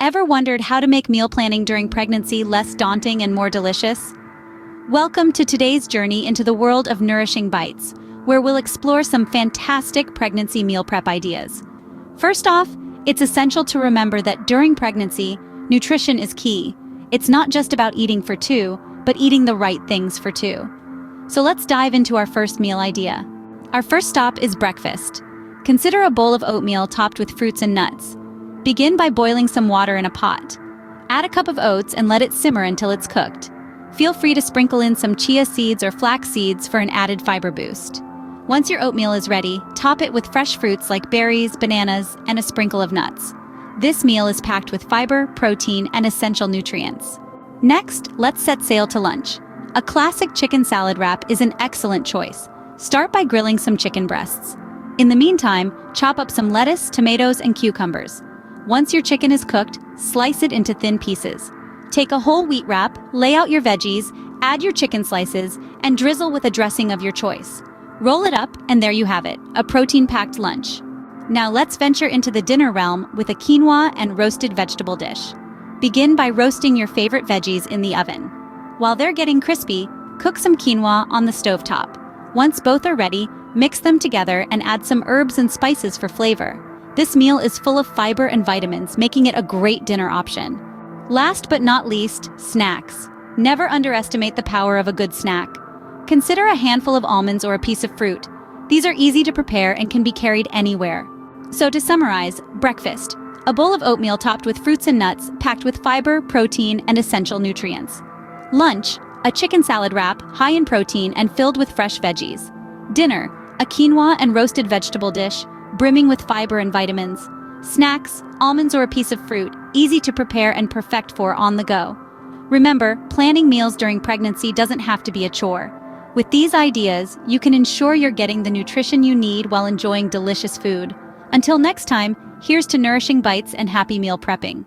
Ever wondered how to make meal planning during pregnancy less daunting and more delicious? Welcome to today's journey into the world of Nourishing Bites, where we'll explore some fantastic pregnancy meal prep ideas. First off, it's essential to remember that during pregnancy, nutrition is key. It's not just about eating for two, but eating the right things for two. So let's dive into our first meal idea. Our first stop is breakfast. Consider a bowl of oatmeal topped with fruits and nuts. Begin by boiling some water in a pot. Add a cup of oats and let it simmer until it's cooked. Feel free to sprinkle in some chia seeds or flax seeds for an added fiber boost. Once your oatmeal is ready, top it with fresh fruits like berries, bananas, and a sprinkle of nuts. This meal is packed with fiber, protein, and essential nutrients. Next, let's set sail to lunch. A classic chicken salad wrap is an excellent choice. Start by grilling some chicken breasts. In the meantime, chop up some lettuce, tomatoes, and cucumbers. Once your chicken is cooked, slice it into thin pieces. Take a whole wheat wrap, lay out your veggies, add your chicken slices, and drizzle with a dressing of your choice. Roll it up, and there you have it, a protein-packed lunch. Now let's venture into the dinner realm with a quinoa and roasted vegetable dish. Begin by roasting your favorite veggies in the oven. While they're getting crispy, cook some quinoa on the stovetop. Once both are ready, mix them together and add some herbs and spices for flavor. This meal is full of fiber and vitamins, making it a great dinner option. Last but not least, snacks. Never underestimate the power of a good snack. Consider a handful of almonds or a piece of fruit. These are easy to prepare and can be carried anywhere. So to summarize, breakfast. A bowl of oatmeal topped with fruits and nuts, packed with fiber, protein, and essential nutrients. Lunch. A chicken salad wrap, high in protein and filled with fresh veggies. Dinner. A quinoa and roasted vegetable dish, brimming with fiber and vitamins. Snacks. Almonds or a piece of fruit, easy to prepare and perfect for on the go. Remember, planning meals during pregnancy doesn't have to be a chore. With these ideas, you can ensure you're getting the nutrition you need while enjoying delicious food. Until next time, here's to nourishing bites and happy meal prepping.